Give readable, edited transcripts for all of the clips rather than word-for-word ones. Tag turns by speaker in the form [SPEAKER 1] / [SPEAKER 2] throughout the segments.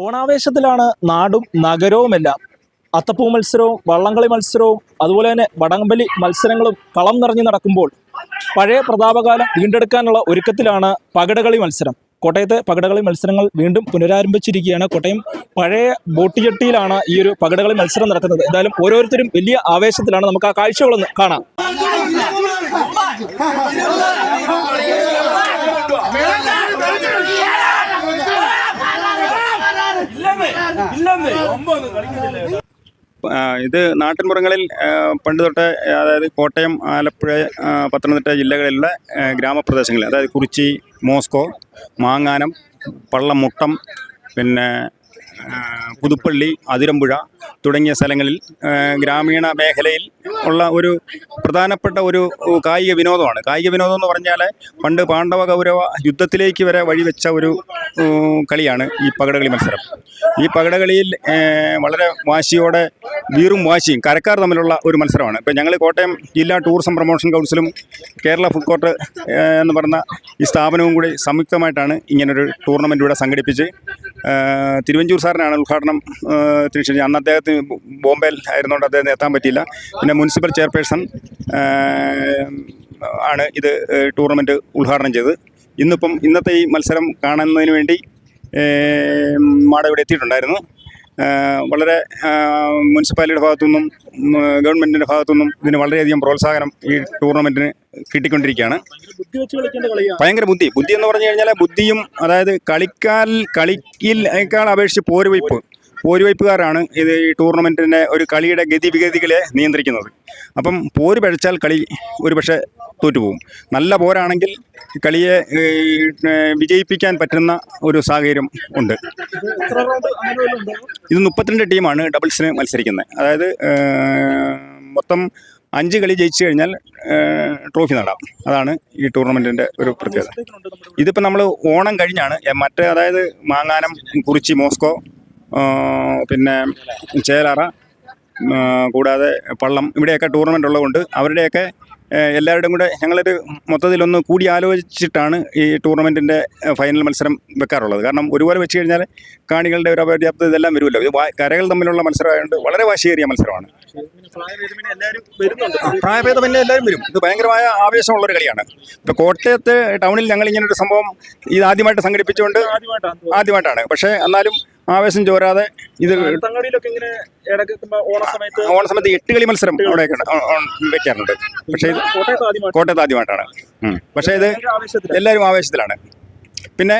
[SPEAKER 1] ഓണാവേശത്തിലാണ് നാടും നഗരവുമെല്ലാം. അത്തപ്പൂ മത്സരവും വള്ളംകളി മത്സരവും അതുപോലെ തന്നെ വടംവലി മത്സരങ്ങളും കളം നിറഞ്ഞു നടക്കുമ്പോൾ പഴയ പ്രതാപകാലം വീണ്ടെടുക്കാനുള്ള ഒരുക്കത്തിലാണ് പകിടകളി മത്സരം. കോട്ടയത്തെ പകിടകളി മത്സരങ്ങൾ വീണ്ടും പുനരാരംഭിച്ചിരിക്കുകയാണ്. കോട്ടയം പഴയ ബോട്ടിജട്ടിയിലാണ് ഈ ഒരു പകിടകളി മത്സരം നടക്കുന്നത്. എന്തായാലും ഓരോരുത്തരും വലിയ ആവേശത്തിലാണ്. നമുക്ക് ആ കാഴ്ചകളൊന്ന് കാണാം.
[SPEAKER 2] ഇത് നാട്ടിൻപുറങ്ങളിൽ പണ്ട് തൊട്ട്, അതായത് കോട്ടയം, ആലപ്പുഴ, പത്തനംതിട്ട ജില്ലകളിലുള്ള ഗ്രാമപ്രദേശങ്ങളിൽ, അതായത് കുറിച്ചി, മോസ്കോ, മാങ്ങാനം, പള്ളമുട്ടം, പിന്നെ പുതുപ്പള്ളി, അതിരമ്പുഴ തുടങ്ങിയ സ്ഥലങ്ങളിൽ ഗ്രാമീണ മേഖലയിൽ ഉള്ള ഒരു പ്രധാനപ്പെട്ട ഒരു കായിക വിനോദമാണ്. കായിക വിനോദം എന്ന് പറഞ്ഞാൽ പണ്ട് പാണ്ഡവ കൗരവ യുദ്ധത്തിലേക്ക് വരെ വഴിവെച്ച ഒരു കളിയാണ് ഈ പകിടകളി മത്സരം. ഈ പകിടകളിയിൽ വളരെ വാശിയോടെ, വീറും വാശിയും കരക്കാർ തമ്മിലുള്ള ഒരു മത്സരമാണ്. ഇപ്പം ഞങ്ങൾ കോട്ടയം ജില്ലാ ടൂറിസം പ്രൊമോഷൻ കൗൺസിലും കേരള ഫുഡ് കോർട്ട് എന്ന് പറഞ്ഞ ഈ സ്ഥാപനവും കൂടി സംയുക്തമായിട്ടാണ് ഇങ്ങനൊരു ടൂർണമെൻ്റ് ഇവിടെ സംഘടിപ്പിച്ച് തിരുവഞ്ചൂർ സാറിനാണ് ഉദ്ഘാടനം തിരിച്ചു. അന്ന് അദ്ദേഹത്തിന് ബോംബെയിൽ ആയിരുന്നുകൊണ്ട് അദ്ദേഹത്തിന് എത്താൻ പറ്റിയില്ല. പിന്നെ മുനിസിപ്പൽ ചെയർപേഴ്സൺ ആണ് ഇത് ടൂർണമെൻറ്റ് ഉദ്ഘാടനം ചെയ്തത്. ഇന്നത്തെ ഈ മത്സരം കാണുന്നതിന് വേണ്ടി മാഡം ഇവിടെ എത്തിയിട്ടുണ്ടായിരുന്നു. വളരെ മുനിസിപ്പാലിറ്റിയുടെ ഭാഗത്തുനിന്നും ഗവൺമെൻറ്റിൻ്റെ ഭാഗത്തുനിന്നും ഇതിന് വളരെയധികം പ്രോത്സാഹനം ഈ ടൂർണമെൻറ്റിന് കിട്ടിക്കൊണ്ടിരിക്കുകയാണ്. ഭയങ്കര ബുദ്ധി എന്ന് പറഞ്ഞു കഴിഞ്ഞാൽ ബുദ്ധിയും, അതായത് കളിയേക്കാൾ അപേക്ഷിച്ച് പോരുവയ്പ്പുകാരാണ് ഇത് ഈ ടൂർണമെൻറ്റിൻ്റെ ഒരു കളിയുടെ ഗതിവിഗതികളെ നിയന്ത്രിക്കുന്നത്. അപ്പം പോര് പഴച്ചാൽ കളി ഒരുപക്ഷെ തോറ്റുപോകും. നല്ല പോരാണെങ്കിൽ കളിയെ വിജയിപ്പിക്കാൻ പറ്റുന്ന ഒരു സാഹചര്യം ഉണ്ട്. ഇത് 32 ടീമാണ് ഡബിൾസിന് മത്സരിക്കുന്നത്. അതായത് മൊത്തം 5 കളി ജയിച്ചു കഴിഞ്ഞാൽ ട്രോഫി നേടാം. അതാണ് ഈ ടൂർണമെൻറ്റിൻ്റെ ഒരു പ്രത്യേകത. ഇതിപ്പോൾ നമ്മൾ ഓണം കഴിഞ്ഞാണ് അതായത് മാങ്ങാനം, കുറിച്ചി, മോസ്കോ, പിന്നെ ചേലാറ, കൂടാതെ പള്ളം, ഇവിടെയൊക്കെ ടൂർണമെൻ്റ് ഉള്ളതുകൊണ്ട് അവരുടെയൊക്കെ എല്ലാവരുടെയും കൂടെ ഞങ്ങളൊരു മൊത്തത്തിലൊന്ന് കൂടി ആലോചിച്ചിട്ടാണ് ഈ ടൂർണമെൻറ്റിൻ്റെ ഫൈനൽ മത്സരം വെക്കാറുള്ളത്. കാരണം ഒരുപോലെ വെച്ച് കഴിഞ്ഞാൽ കാണികളുടെ ഒരു അപര്യാപ്തത ഇതെല്ലാം വരുമല്ലോ. ഇത് കരകൾ തമ്മിലുള്ള മത്സരമായതുകൊണ്ട് വളരെ വാശിയേറിയ മത്സരമാണ്. പ്രായഭേദമന്യേ എല്ലാവരും വരും. ഇത് ഭയങ്കരമായ ആവേശമുള്ളൊരു കളിയാണ്. ഇപ്പോൾ കോട്ടയത്ത് ടൗണിൽ ഞങ്ങൾ ഇങ്ങനൊരു സംഭവം ഇത് ആദ്യമായിട്ട് സംഘടിപ്പിച്ചുകൊണ്ട് ആദ്യമായിട്ടാണ്. പക്ഷേ എന്നാലും ആവേശം ചോരാതെ ഇത് ഓണസമയത്ത് 8 കളി മത്സരം അവിടെ വെക്കാറുണ്ട്. പക്ഷേ ഇത് കോട്ടയത്ത് ആദ്യമായിട്ടാണ്. പക്ഷേ ഇത് എല്ലാവരും ആവേശത്തിലാണ്. പിന്നെ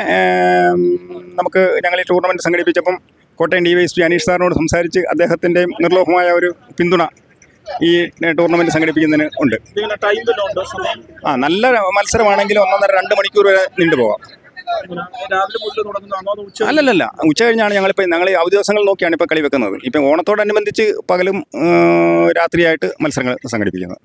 [SPEAKER 2] ഞങ്ങൾ ഈ ടൂർണമെൻറ്റ് സംഘടിപ്പിച്ചപ്പം കോട്ടയം DYSP അനീഷ് സാറിനോട് സംസാരിച്ച് അദ്ദേഹത്തിൻ്റെ നിർലോഭമായ ഒരു പിന്തുണ ഈ ടൂർണമെൻറ്റ് സംഘടിപ്പിക്കുന്നതിന് ഉണ്ട്. നല്ല മത്സരമാണെങ്കിൽ 1.5-2 മണിക്കൂർ വരെ നീണ്ടുപോകാം. അല്ലല്ല, ഉച്ച കഴിഞ്ഞാണ് ഞങ്ങൾ അവധി ദിവസങ്ങൾ നോക്കിയാണ് ഇപ്പോൾ കളി വെക്കുന്നത്. ഇപ്പം ഓണത്തോടനുബന്ധിച്ച് പകലും രാത്രിയായിട്ട് മത്സരങ്ങൾ സംഘടിപ്പിക്കുന്നത്.